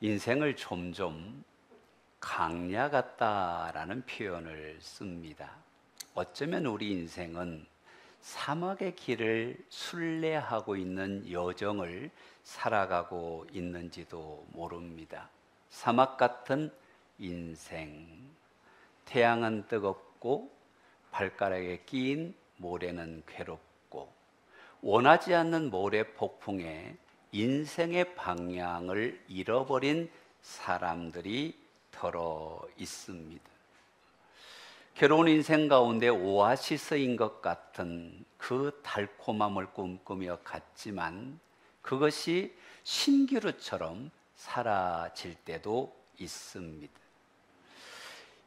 인생을 점점 강야 같다라는 표현을 씁니다. 어쩌면 우리 인생은 사막의 길을 순례하고 있는 여정을 살아가고 있는지도 모릅니다. 사막 같은 인생, 태양은 뜨겁고 발가락에 끼인 모래는 괴롭고 원하지 않는 모래 폭풍에 인생의 방향을 잃어버린 사람들이 더러 있습니다. 괴로운 인생 가운데 오아시스인 것 같은 그 달콤함을 꿈꾸며 갔지만 그것이 신기루처럼 사라질 때도 있습니다.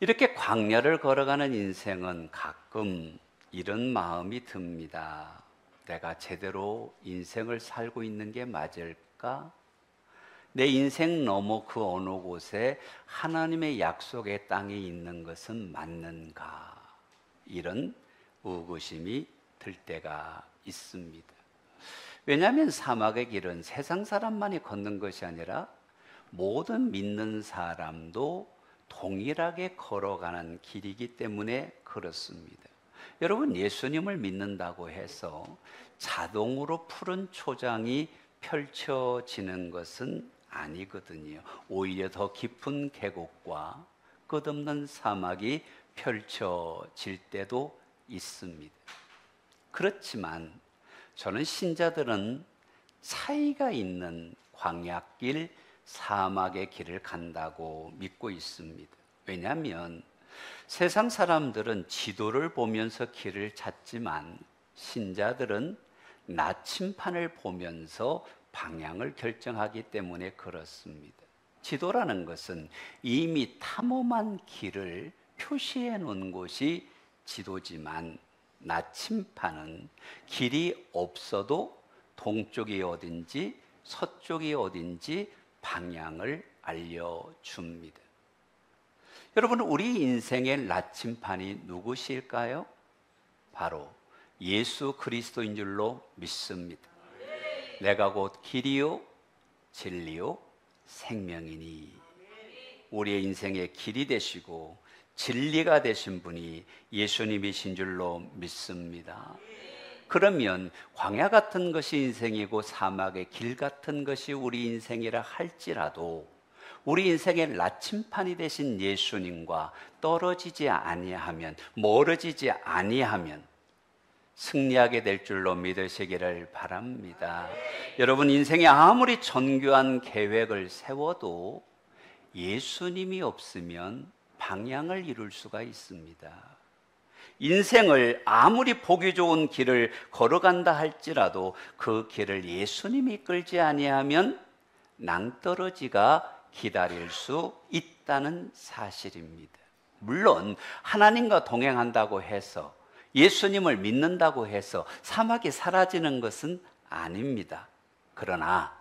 이렇게 광야를 걸어가는 인생은 가끔 이런 마음이 듭니다. 내가 제대로 인생을 살고 있는 게 맞을까? 내 인생 너머 그 어느 곳에 하나님의 약속의 땅에 있는 것은 맞는가? 이런 의구심이 들 때가 있습니다. 왜냐하면 사막의 길은 세상 사람만이 걷는 것이 아니라 모든 믿는 사람도 동일하게 걸어가는 길이기 때문에 그렇습니다. 여러분, 예수님을 믿는다고 해서 자동으로 푸른 초장이 펼쳐지는 것은 아니거든요. 오히려 더 깊은 계곡과 끝없는 사막이 펼쳐질 때도 있습니다. 그렇지만 저는 신자들은 차이가 있는 광야길, 사막의 길을 간다고 믿고 있습니다. 왜냐하면 세상 사람들은 지도를 보면서 길을 찾지만 신자들은 나침판을 보면서 방향을 결정하기 때문에 그렇습니다. 지도라는 것은 이미 탐험한 길을 표시해 놓은 곳이 지도지만 나침판은 길이 없어도 동쪽이 어딘지 서쪽이 어딘지 방향을 알려줍니다. 여러분, 우리 인생의 나침판이 누구실까요? 바로 예수 그리스도인 줄로 믿습니다. 내가 곧 길이요 진리요 생명이니. 우리의 인생의 길이 되시고 진리가 되신 분이 예수님이신 줄로 믿습니다. 그러면 광야 같은 것이 인생이고 사막의 길 같은 것이 우리 인생이라 할지라도 우리 인생의 나침판이 되신 예수님과 떨어지지 아니하면, 멀어지지 아니하면 승리하게 될 줄로 믿으시기를 바랍니다. 여러분, 인생에 아무리 정교한 계획을 세워도 예수님이 없으면 방향을 잃을 수가 있습니다. 인생을 아무리 보기 좋은 길을 걸어간다 할지라도 그 길을 예수님이 이끌지 아니하면 낭떠러지가 기다릴 수 있다는 사실입니다. 물론 하나님과 동행한다고 해서, 예수님을 믿는다고 해서 사막이 사라지는 것은 아닙니다. 그러나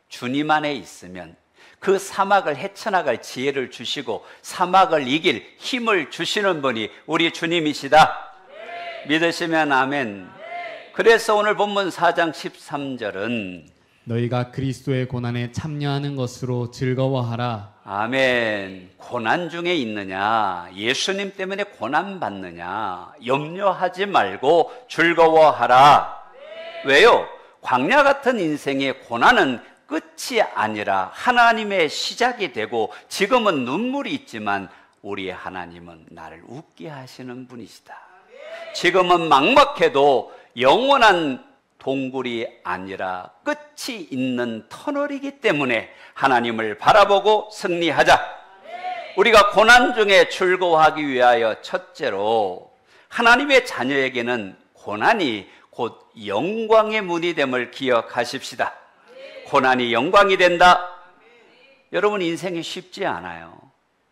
주님 안에 있으면 그 사막을 헤쳐나갈 지혜를 주시고 사막을 이길 힘을 주시는 분이 우리 주님이시다. 네. 믿으시면 아멘. 네. 그래서 오늘 본문 4장 13절은 너희가 그리스도의 고난에 참여하는 것으로 즐거워하라. 아멘. 고난 중에 있느냐, 예수님 때문에 고난 받느냐, 염려하지 말고 즐거워하라. 네. 왜요? 광야 같은 인생의 고난은 끝이 아니라 하나님의 시작이 되고, 지금은 눈물이 있지만 우리 하나님은 나를 웃게 하시는 분이시다. 지금은 막막해도 영원한 동굴이 아니라 끝이 있는 터널이기 때문에 하나님을 바라보고 승리하자. 우리가 고난 중에 즐거워하기 위하여 첫째로 하나님의 자녀에게는 고난이 곧 영광의 문이 됨을 기억하십시다. 고난이 영광이 된다. 여러분, 인생이 쉽지 않아요.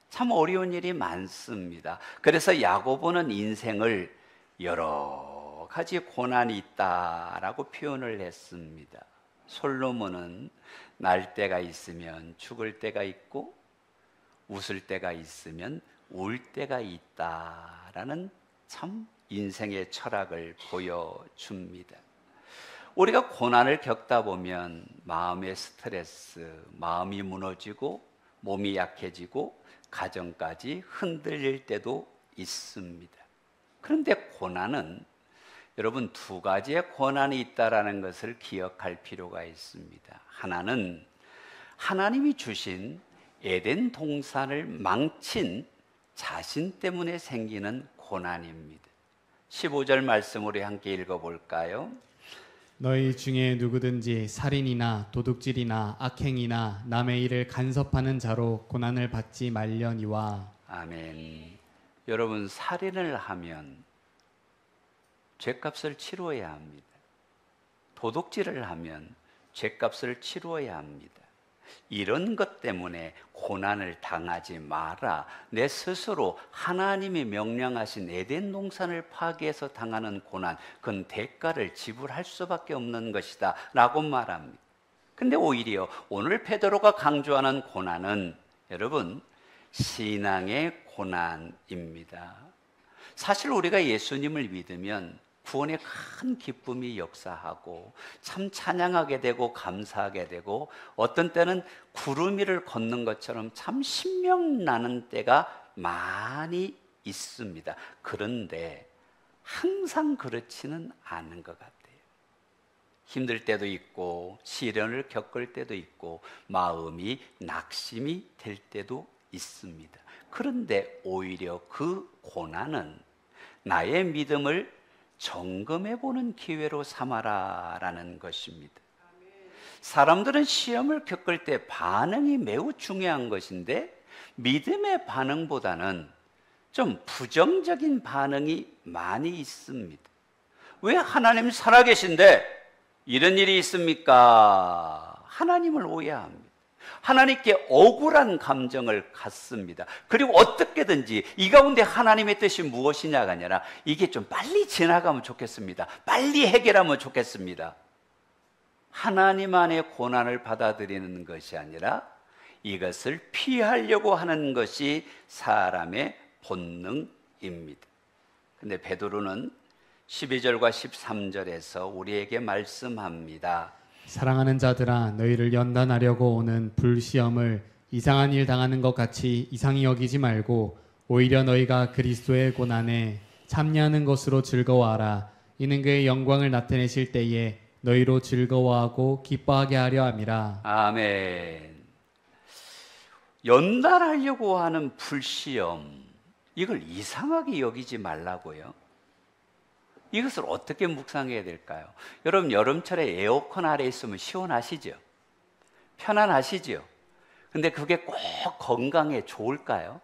참 어려운 일이 많습니다. 그래서 야고보는 인생을 여러 가지 고난이 있다라고 표현을 했습니다. 솔로몬은 날 때가 있으면 죽을 때가 있고 웃을 때가 있으면 울 때가 있다라는 참 인생의 철학을 보여줍니다. 우리가 고난을 겪다 보면 마음의 스트레스, 마음이 무너지고 몸이 약해지고 가정까지 흔들릴 때도 있습니다. 그런데 고난은 여러분 두 가지의 고난이 있다라는 것을 기억할 필요가 있습니다. 하나는 하나님이 주신 에덴 동산을 망친 자신 때문에 생기는 고난입니다. 15절 말씀 우리 함께 읽어볼까요? 너희 중에 누구든지 살인이나 도둑질이나 악행이나 남의 일을 간섭하는 자로 고난을 받지 말려니와. 아멘. 여러분, 살인을 하면 죄값을 치루어야 합니다. 도둑질을 하면 죄값을 치루어야 합니다. 이런 것 때문에 고난을 당하지 마라. 내 스스로 하나님이 명령하신 에덴 동산을 파괴해서 당하는 고난, 그건 대가를 지불할 수밖에 없는 것이다 라고 말합니다. 근데 오히려 오늘 베드로가 강조하는 고난은 여러분 신앙의 고난입니다. 사실 우리가 예수님을 믿으면 구원의 큰 기쁨이 역사하고 참 찬양하게 되고 감사하게 되고 어떤 때는 구름 위를 걷는 것처럼 참 신명나는 때가 많이 있습니다. 그런데 항상 그렇지는 않은 것 같아요. 힘들 때도 있고 시련을 겪을 때도 있고 마음이 낙심이 될 때도 있습니다. 그런데 오히려 그 고난은 나의 믿음을 점검해보는 기회로 삼아라라는 것입니다. 사람들은 시험을 겪을 때 반응이 매우 중요한 것인데 믿음의 반응보다는 좀 부정적인 반응이 많이 있습니다. 왜 하나님 살아계신데 이런 일이 있습니까? 하나님을 오해합니다. 하나님께 억울한 감정을 갖습니다. 그리고 어떻게든지 이 가운데 하나님의 뜻이 무엇이냐가 아니라 이게 좀 빨리 지나가면 좋겠습니다. 빨리 해결하면 좋겠습니다. 하나님 안의 고난을 받아들이는 것이 아니라 이것을 피하려고 하는 것이 사람의 본능입니다. 그런데 베드로는 12절과 13절에서 우리에게 말씀합니다. 사랑하는 자들아, 너희를 연단하려고 오는 불시험을 이상한 일 당하는 것 같이 이상히 여기지 말고 오히려 너희가 그리스도의 고난에 참여하는 것으로 즐거워하라. 이는 그의 영광을 나타내실 때에 너희로 즐거워하고 기뻐하게 하려 함이라. 아멘. 연단하려고 하는 불시험, 이걸 이상하게 여기지 말라고요. 이것을 어떻게 묵상해야 될까요? 여러분, 여름철에 에어컨 아래 있으면 시원하시죠? 편안하시죠? 근데 그게 꼭 건강에 좋을까요?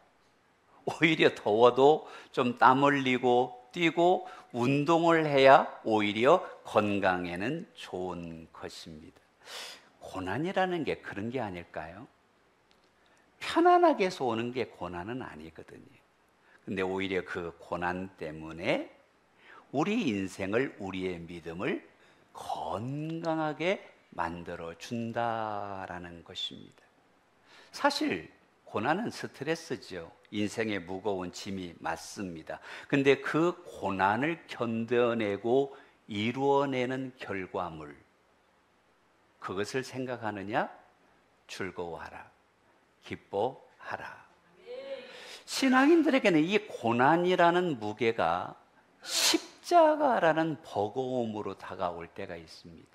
오히려 더워도 좀 땀 흘리고 뛰고 운동을 해야 오히려 건강에는 좋은 것입니다. 고난이라는 게 그런 게 아닐까요? 편안하게 해서 오는 게 고난은 아니거든요. 근데 오히려 그 고난 때문에 우리 인생을, 우리의 믿음을 건강하게 만들어 준다라는 것입니다. 사실 고난은 스트레스죠. 인생의 무거운 짐이 맞습니다. 근데 그 고난을 견뎌내고 이루어내는 결과물, 그것을 생각하느냐? 즐거워하라, 기뻐하라. 신앙인들에게는 이 고난이라는 무게가 십자가라는 버거움으로 다가올 때가 있습니다.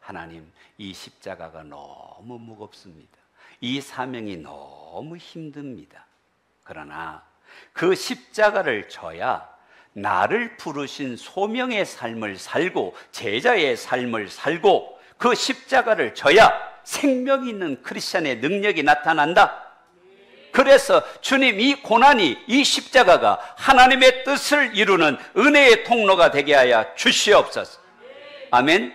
하나님, 이 십자가가 너무 무겁습니다. 이 사명이 너무 힘듭니다. 그러나 그 십자가를 져야 나를 부르신 소명의 삶을 살고 제자의 삶을 살고 그 십자가를 져야 생명이 있는 크리스찬의 능력이 나타난다. 그래서 주님, 이 고난이, 이 십자가가 하나님의 뜻을 이루는 은혜의 통로가 되게 하여 주시옵소서. 아멘.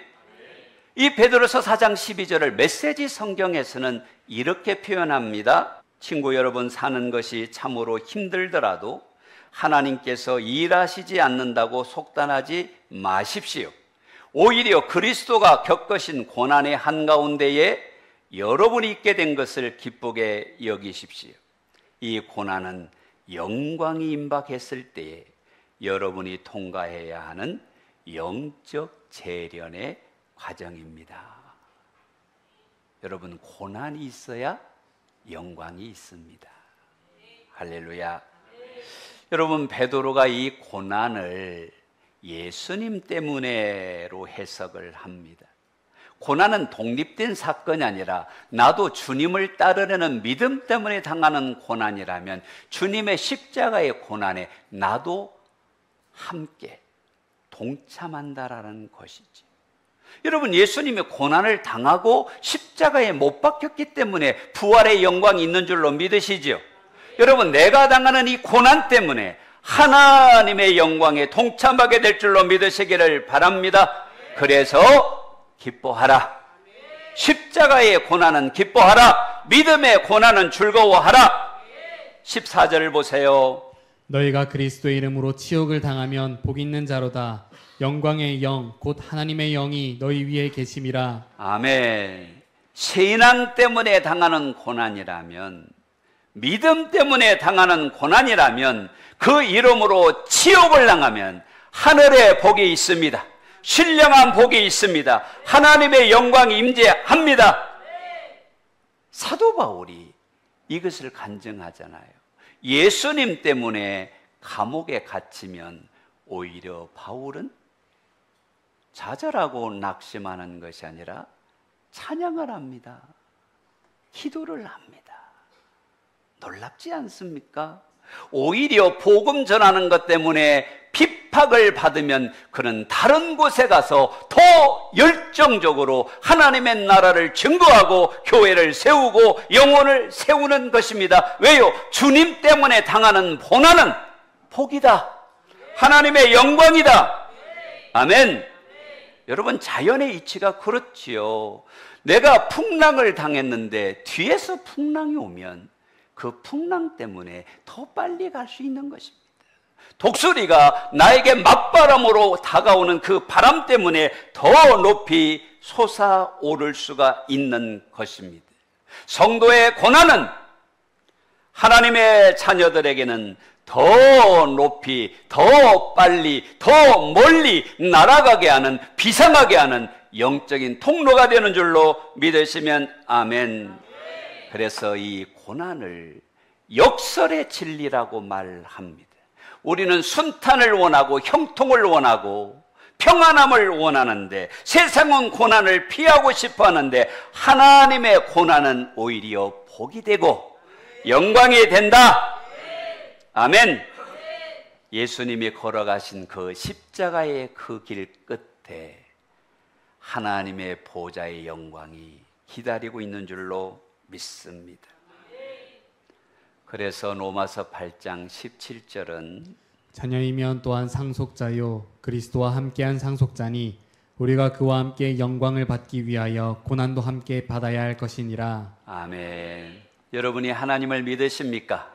이 베드로서 4장 12절을 메시지 성경에서는 이렇게 표현합니다. 친구 여러분, 사는 것이 참으로 힘들더라도 하나님께서 일하시지 않는다고 속단하지 마십시오. 오히려 그리스도가 겪으신 고난의 한가운데에 여러분이 있게 된 것을 기쁘게 여기십시오. 이 고난은 영광이 임박했을 때에 여러분이 통과해야 하는 영적 재련의 과정입니다. 여러분, 고난이 있어야 영광이 있습니다. 할렐루야. 여러분, 베드로가 이 고난을 예수님 때문에로 해석을 합니다. 고난은 독립된 사건이 아니라 나도 주님을 따르려는 믿음 때문에 당하는 고난이라면 주님의 십자가의 고난에 나도 함께 동참한다라는 것이지. 여러분, 예수님이 고난을 당하고 십자가에 못 박혔기 때문에 부활의 영광이 있는 줄로 믿으시죠? 여러분, 내가 당하는 이 고난 때문에 하나님의 영광에 동참하게 될 줄로 믿으시기를 바랍니다. 그래서 기뻐하라. 십자가의 고난은 기뻐하라. 믿음의 고난은 즐거워하라. 14절을 보세요. 너희가 그리스도의 이름으로 치욕을 당하면 복 있는 자로다. 영광의 영 곧 하나님의 영이 너희 위에 계심이라. 아멘. 신앙 때문에 당하는 고난이라면, 믿음 때문에 당하는 고난이라면, 그 이름으로 치욕을 당하면 하늘에 복이 있습니다. 신령한 복이 있습니다. 하나님의 영광이 임재합니다. 사도 바울이 이것을 간증하잖아요. 예수님 때문에 감옥에 갇히면 오히려 바울은 좌절하고 낙심하는 것이 아니라 찬양을 합니다. 기도를 합니다. 놀랍지 않습니까? 오히려 복음 전하는 것 때문에 핍박을 받으면 그는 다른 곳에 가서 더 열정적으로 하나님의 나라를 증거하고 교회를 세우고 영혼을 세우는 것입니다. 왜요? 주님 때문에 당하는 고난은 복이다. 하나님의 영광이다. 아멘. 여러분, 자연의 이치가 그렇지요. 내가 풍랑을 당했는데 뒤에서 풍랑이 오면 그 풍랑 때문에 더 빨리 갈 수 있는 것입니다. 독수리가 나에게 맞바람으로 다가오는 그 바람 때문에 더 높이 솟아오를 수가 있는 것입니다. 성도의 고난은 하나님의 자녀들에게는 더 높이, 더 빨리, 더 멀리 날아가게 하는, 비상하게 하는 영적인 통로가 되는 줄로 믿으시면 아멘. 그래서 이 고난을 역설의 진리라고 말합니다. 우리는 순탄을 원하고 형통을 원하고 평안함을 원하는데, 세상은 고난을 피하고 싶어 하는데 하나님의 고난은 오히려 복이 되고 영광이 된다. 아멘. 예수님이 걸어가신 그 십자가의 그 길 끝에 하나님의 보좌의 영광이 기다리고 있는 줄로 믿습니다. 그래서 로마서 8장 17절은 자녀이면 또한 상속자요 그리스도와 함께한 상속자니 우리가 그와 함께 영광을 받기 위하여 고난도 함께 받아야 할 것이니라. 아멘. 여러분이 하나님을 믿으십니까?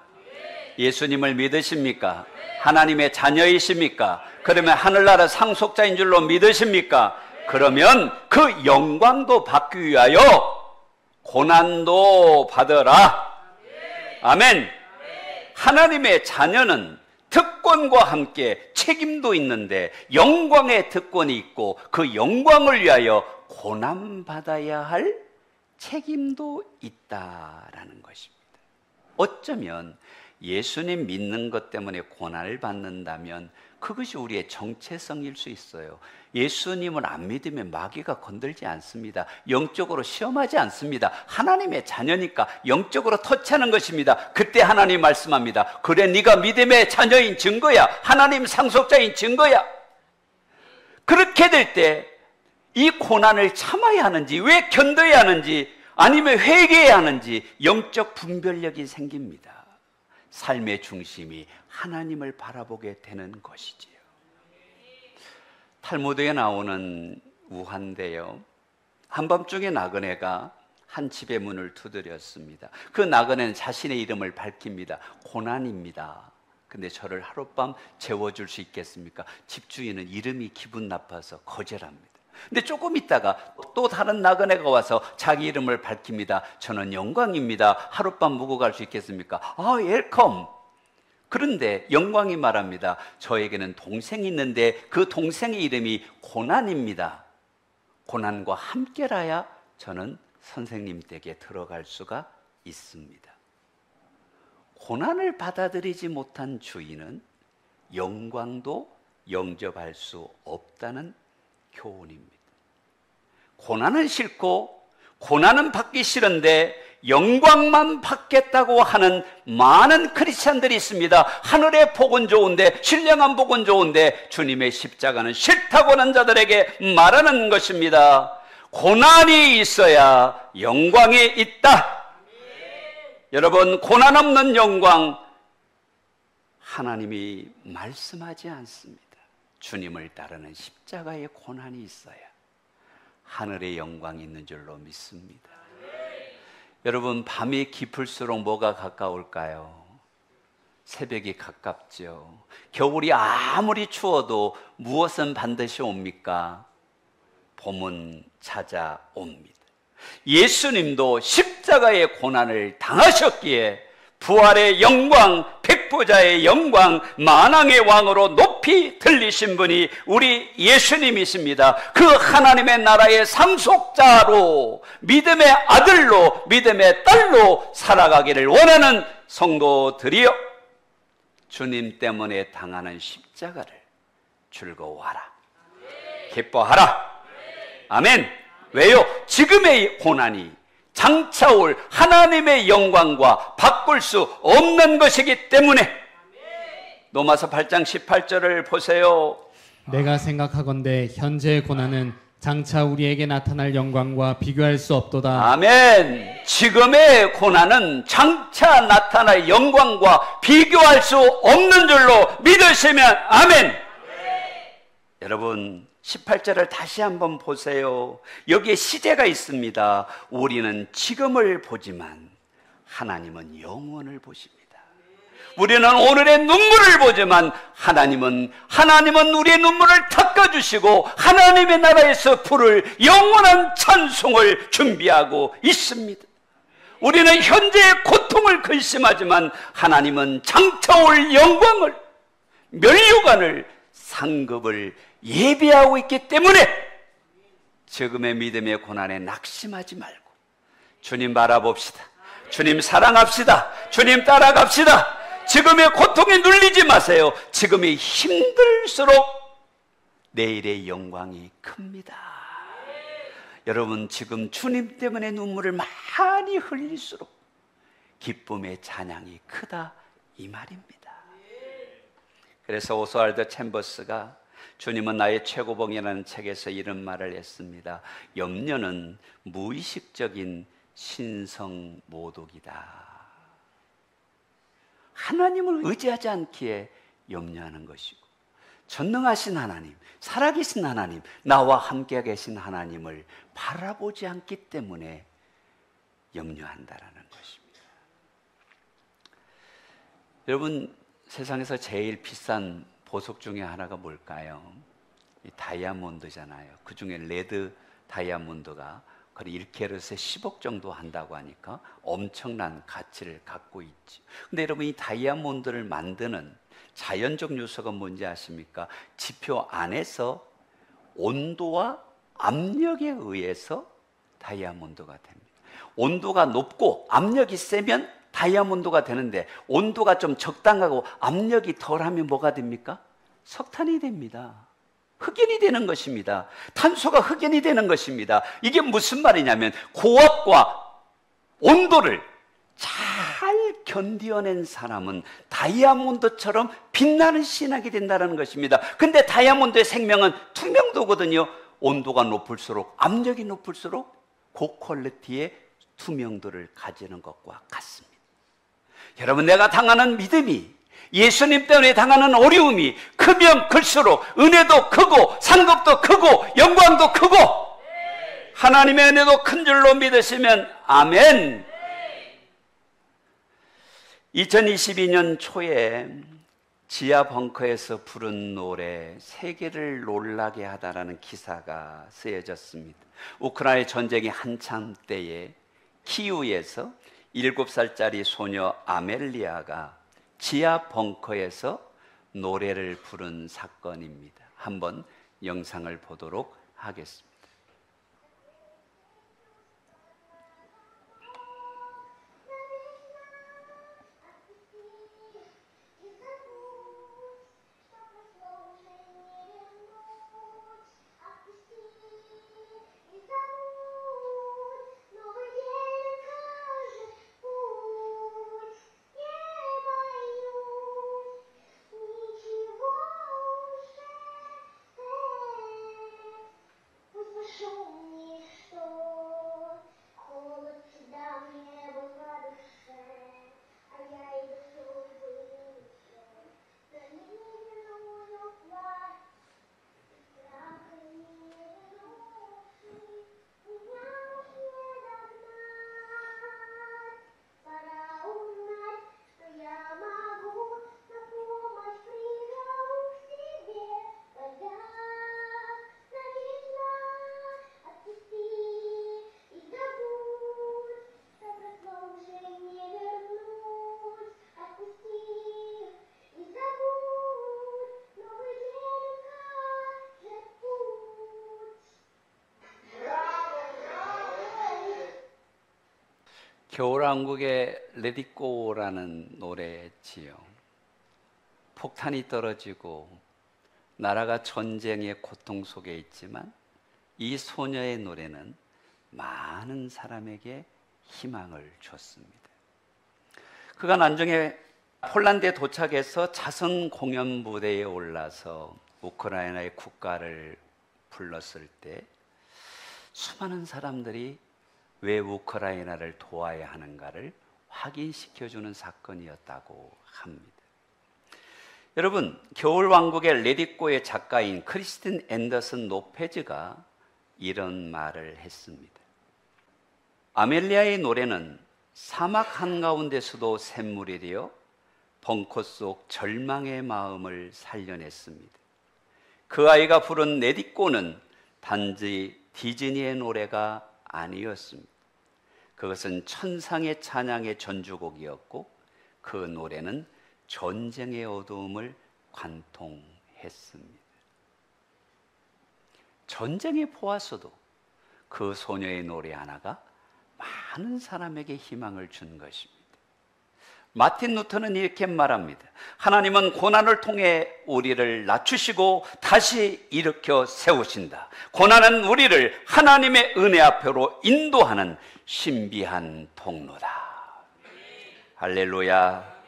예수님을 믿으십니까? 하나님의 자녀이십니까? 그러면 하늘나라 상속자인 줄로 믿으십니까? 그러면 그 영광도 받기 위하여 고난도 받으라. 아멘. 하나님의 자녀는 특권과 함께 책임도 있는데 영광의 특권이 있고 그 영광을 위하여 고난받아야 할 책임도 있다라는 것입니다. 어쩌면 예수님 믿는 것 때문에 고난을 받는다면 그것이 우리의 정체성일 수 있어요. 예수님을 안 믿으면 마귀가 건들지 않습니다. 영적으로 시험하지 않습니다. 하나님의 자녀니까 영적으로 터치하는 것입니다. 그때 하나님 말씀합니다. 그래, 네가 믿음의 자녀인 증거야. 하나님 상속자인 증거야. 그렇게 될 때 이 고난을 참아야 하는지, 왜 견뎌야 하는지, 아니면 회개해야 하는지 영적 분별력이 생깁니다. 삶의 중심이 하나님을 바라보게 되는 것이지요. 탈무드에 나오는 우화인데요, 한밤중에 나그네가 한 집의 문을 두드렸습니다. 그 나그네는 자신의 이름을 밝힙니다. 고난입니다. 근데 저를 하룻밤 재워줄 수 있겠습니까? 집주인은 이름이 기분 나빠서 거절합니다. 근데 조금 있다가 또 다른 나그네가 와서 자기 이름을 밝힙니다. 저는 영광입니다. 하룻밤 묵고 갈 수 있겠습니까? 아, 웰컴. 그런데 영광이 말합니다. 저에게는 동생이 있는데 그 동생의 이름이 고난입니다. 고난과 함께라야 저는 선생님 댁에 들어갈 수가 있습니다. 고난을 받아들이지 못한 주인은 영광도 영접할 수 없다는 교훈입니다. 고난은 싫고 고난은 받기 싫은데 영광만 받겠다고 하는 많은 크리스찬들이 있습니다. 하늘의 복은 좋은데, 신령한 복은 좋은데 주님의 십자가는 싫다고 하는 자들에게 말하는 것입니다. 고난이 있어야 영광이 있다. 여러분, 고난 없는 영광 하나님이 말씀하지 않습니다. 주님을 따르는 십자가의 고난이 있어야 하늘의 영광이 있는 줄로 믿습니다. 여러분, 밤이 깊을수록 뭐가 가까울까요? 새벽이 가깝죠. 겨울이 아무리 추워도 무엇은 반드시 옵니까? 봄은 찾아옵니다. 예수님도 십자가의 고난을 당하셨기에 부활의 영광, 백보자의 영광, 만왕의 왕으로 높이 들리신 분이 우리 예수님이십니다. 그 하나님의 나라의 상속자로, 믿음의 아들로, 믿음의 딸로 살아가기를 원하는 성도들이여, 주님 때문에 당하는 십자가를 즐거워하라, 기뻐하라. 아멘. 왜요? 지금의 고난이 장차올 하나님의 영광과 바꿀 수 없는 것이기 때문에. 로마서 8장 18절을 보세요. 내가 생각하건대 현재의 고난은 장차 우리에게 나타날 영광과 비교할 수 없도다. 아멘. 지금의 고난은 장차 나타날 영광과 비교할 수 없는 줄로 믿으시면 아멘. 여러분, 18절을 다시 한번 보세요. 여기에 시제가 있습니다. 우리는 지금을 보지만 하나님은 영원을 보십니다. 우리는 오늘의 눈물을 보지만 하나님은 우리의 눈물을 닦아주시고 하나님의 나라에서 부를 영원한 찬송을 준비하고 있습니다. 우리는 현재의 고통을 근심하지만 하나님은 장차 올 영광을, 면류관을, 상급을 예비하고 있기 때문에 지금의 믿음의 고난에 낙심하지 말고 주님 바라봅시다. 주님 사랑합시다. 주님 따라갑시다. 지금의 고통에 눌리지 마세요. 지금이 힘들수록 내일의 영광이 큽니다. 여러분, 지금 주님 때문에 눈물을 많이 흘릴수록 기쁨의 찬양이 크다, 이 말입니다. 그래서 오스왈드 챔버스가 주님은 나의 최고봉이라는 책에서 이런 말을 했습니다. 염려는 무의식적인 신성모독이다. 하나님을 의지하지 않기에 염려하는 것이고, 전능하신 하나님, 살아계신 하나님, 나와 함께 계신 하나님을 바라보지 않기 때문에 염려한다라는 것입니다. 여러분, 세상에서 제일 비싼 보석 중에 하나가 뭘까요? 이 다이아몬드잖아요. 그 중에 레드 다이아몬드가 거의 1캐럿에 10억 정도 한다고 하니까 엄청난 가치를 갖고 있지. 근데 여러분, 이 다이아몬드를 만드는 자연적 요소가 뭔지 아십니까? 지표 안에서 온도와 압력에 의해서 다이아몬드가 됩니다. 온도가 높고 압력이 세면 다이아몬드가 되는데, 온도가 좀 적당하고 압력이 덜하면 뭐가 됩니까? 석탄이 됩니다. 흑연이 되는 것입니다. 탄소가 흑연이 되는 것입니다. 이게 무슨 말이냐면 고압과 온도를 잘 견뎌낸 사람은 다이아몬드처럼 빛나는 신학이 된다는 것입니다. 근데 다이아몬드의 생명은 투명도거든요. 온도가 높을수록, 압력이 높을수록 고퀄리티의 투명도를 가지는 것과 같습니다. 여러분, 내가 당하는 믿음이, 예수님 때문에 당하는 어려움이 크면 클수록 은혜도 크고 상급도 크고 영광도 크고 하나님의 은혜도 큰 줄로 믿으시면 아멘. 2022년 초에 지하 벙커에서 부른 노래 세계를 놀라게 하다라는 기사가 쓰여졌습니다. 우크라이나 전쟁이 한참 때에 키우에서 7살짜리 소녀 아멜리아가 지하 벙커에서 노래를 부른 사건입니다. 한번 영상을 보도록 하겠습니다. 겨울왕국의 레디꼬라는 노래지요. 폭탄이 떨어지고 나라가 전쟁의 고통 속에 있지만 이 소녀의 노래는 많은 사람에게 희망을 줬습니다. 그가 나중에 폴란드에 도착해서 자선 공연 무대에 올라서 우크라이나의 국가를 불렀을 때 수많은 사람들이 왜 우크라이나를 도와야 하는가를 확인시켜주는 사건이었다고 합니다. 여러분, 겨울왕국의 레디꼬의 작가인 크리스틴 앤더슨 노페즈가 이런 말을 했습니다. 아멜리아의 노래는 사막 한가운데서도 샘물이 되어 벙커 속 절망의 마음을 살려냈습니다. 그 아이가 부른 레디꼬는 단지 디즈니의 노래가 아니었습니다. 그것은 천상의 찬양의 전주곡이었고 그 노래는 전쟁의 어두움을 관통했습니다. 전쟁에 포화서도 그 소녀의 노래 하나가 많은 사람에게 희망을 준 것입니다. 마틴 루터는 이렇게 말합니다. 하나님은 고난을 통해 우리를 낮추시고 다시 일으켜 세우신다. 고난은 우리를 하나님의 은혜 앞으로 인도하는 신비한 통로다. 할렐루야.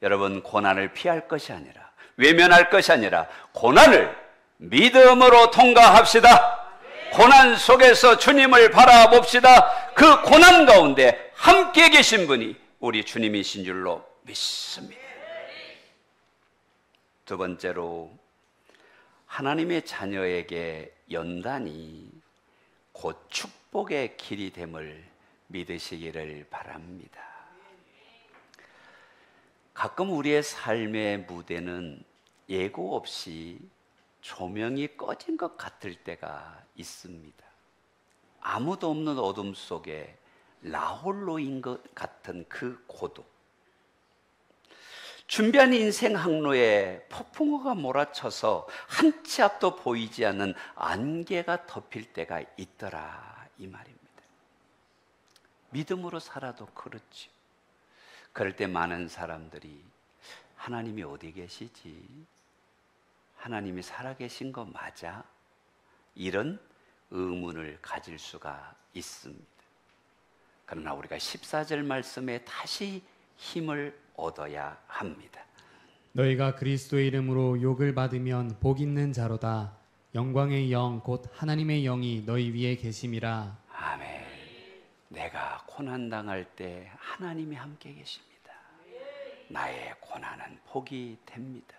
여러분, 고난을 피할 것이 아니라, 외면할 것이 아니라 고난을 믿음으로 통과합시다. 고난 속에서 주님을 바라봅시다. 그 고난 가운데 함께 계신 분이 우리 주님이신 줄로 믿습니다. 두 번째로, 하나님의 자녀에게 연단이 곧 축복의 길이 됨을 믿으시기를 바랍니다. 가끔 우리의 삶의 무대는 예고 없이 조명이 꺼진 것 같을 때가 있습니다. 아무도 없는 어둠 속에 나홀로인 것 같은 그 고독. 준비한 인생 항로에 폭풍우가 몰아쳐서 한 치 앞도 보이지 않는 안개가 덮일 때가 있더라, 이 말입니다. 믿음으로 살아도 그렇지. 그럴 때 많은 사람들이 하나님이 어디 계시지? 하나님이 살아계신 거 맞아? 이런 의문을 가질 수가 있습니다. 그러나 우리가 14절 말씀에 다시 힘을 얻어야 합니다. 너희가 그리스도의 이름으로 욕을 받으면 복 있는 자로다. 영광의 영 곧 하나님의 영이 너희 위에 계심이라. 아멘. 내가 고난당할 때 하나님이 함께 계십니다. 나의 고난은 복이 됩니다.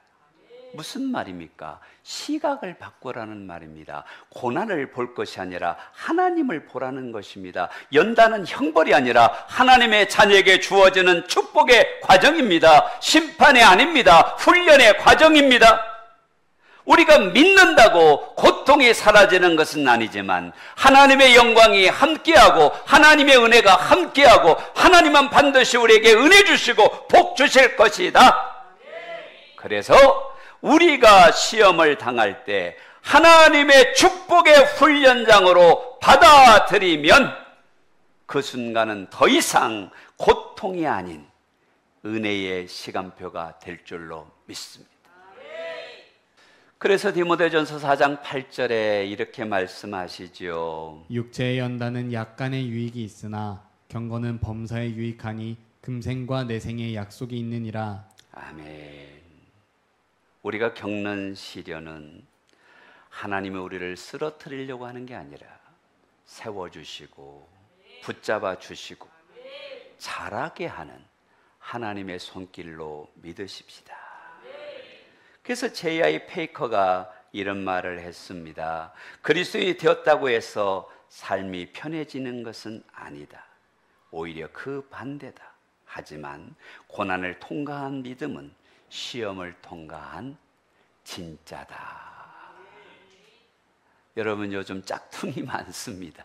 무슨 말입니까? 시각을 바꾸라는 말입니다. 고난을 볼 것이 아니라 하나님을 보라는 것입니다. 연단은 형벌이 아니라 하나님의 자녀에게 주어지는 축복의 과정입니다. 심판이 아닙니다. 훈련의 과정입니다. 우리가 믿는다고 고통이 사라지는 것은 아니지만 하나님의 영광이 함께하고 하나님의 은혜가 함께하고 하나님은 반드시 우리에게 은혜 주시고 복 주실 것이다. 그래서 우리가 시험을 당할 때 하나님의 축복의 훈련장으로 받아들이면 그 순간은 더 이상 고통이 아닌 은혜의 시간표가 될 줄로 믿습니다. 그래서 디모데전서 4장 8절에 이렇게 말씀하시죠. 육체의 연단은 약간의 유익이 있으나 경건은 범사에 유익하니 금생과 내생의 약속이 있느니라. 아멘. 우리가 겪는 시련은 하나님이 우리를 쓰러뜨리려고 하는 게 아니라 세워주시고 붙잡아 주시고 자라게 하는 하나님의 손길로 믿으십시다. 그래서 J.I. 페이커가 이런 말을 했습니다. 그리스도인이 되었다고 해서 삶이 편해지는 것은 아니다. 오히려 그 반대다. 하지만 고난을 통과한 믿음은 시험을 통과한 진짜다. 여러분, 요즘 짝퉁이 많습니다.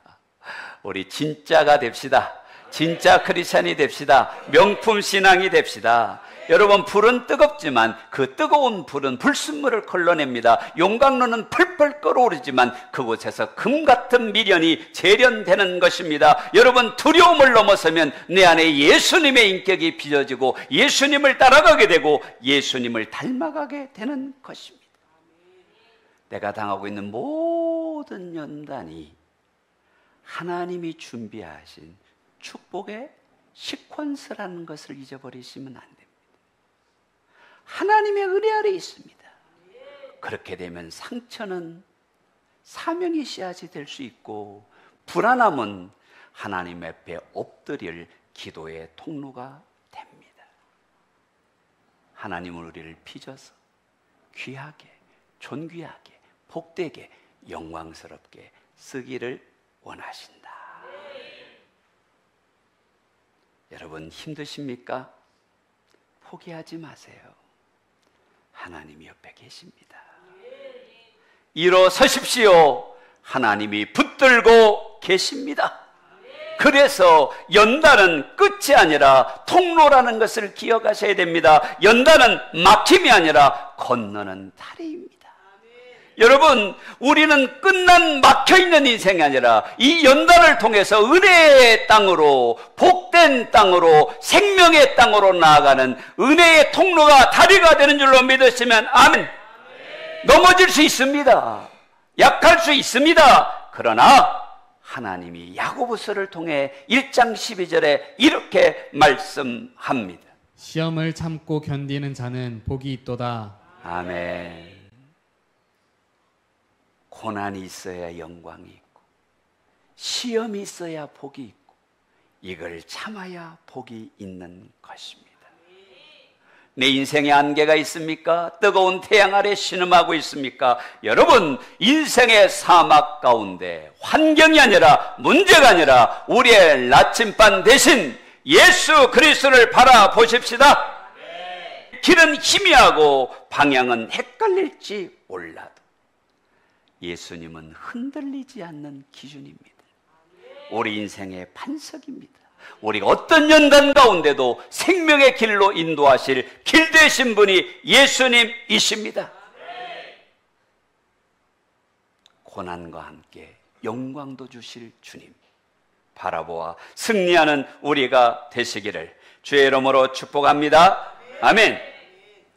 우리 진짜가 됩시다. 진짜 크리스찬이 됩시다. 명품 신앙이 됩시다. 여러분, 불은 뜨겁지만 그 뜨거운 불은 불순물을 걸러냅니다. 용광로는 펄펄 끓어오르지만 그곳에서 금 같은 미련이 재련되는 것입니다. 여러분, 두려움을 넘어서면 내 안에 예수님의 인격이 빚어지고 예수님을 따라가게 되고 예수님을 닮아가게 되는 것입니다. 내가 당하고 있는 모든 연단이 하나님이 준비하신 축복의 시퀀스라는 것을 잊어버리시면 안 됩니다. 하나님의 은혜 아래 있습니다. 그렇게 되면 상처는 사명의 씨앗이 될 수 있고, 불안함은 하나님 앞에 엎드릴 기도의 통로가 됩니다. 하나님은 우리를 빚어서 귀하게, 존귀하게, 복되게, 영광스럽게 쓰기를 원하신다. 여러분, 힘드십니까? 포기하지 마세요. 하나님이 옆에 계십니다. 일어서십시오. 하나님이 붙들고 계십니다. 그래서 연단은 끝이 아니라 통로라는 것을 기억하셔야 됩니다. 연단은 막힘이 아니라 건너는 다리입니다. 여러분, 우리는 끝난 막혀있는 인생이 아니라 이 연단을 통해서 은혜의 땅으로, 복된 땅으로, 생명의 땅으로 나아가는 은혜의 통로가 다리가 되는 줄로 믿으시면 아멘. 넘어질 수 있습니다. 약할 수 있습니다. 그러나 하나님이 야고보서를 통해 1장 12절에 이렇게 말씀합니다. 시험을 참고 견디는 자는 복이 있도다. 아멘. 고난이 있어야 영광이 있고, 시험이 있어야 복이 있고, 이걸 참아야 복이 있는 것입니다. 내 인생에 안개가 있습니까? 뜨거운 태양 아래 신음하고 있습니까? 여러분, 인생의 사막 가운데 환경이 아니라, 문제가 아니라 우리의 나침반 대신 예수 그리스도를 바라보십시다. 길은 희미하고 방향은 헷갈릴지 몰라도 예수님은 흔들리지 않는 기준입니다. 우리 인생의 반석입니다. 우리가 어떤 연단 가운데도 생명의 길로 인도하실 길 되신 분이 예수님이십니다. 고난과 함께 영광도 주실 주님 바라보아 승리하는 우리가 되시기를 주의 이름으로 축복합니다. 아멘.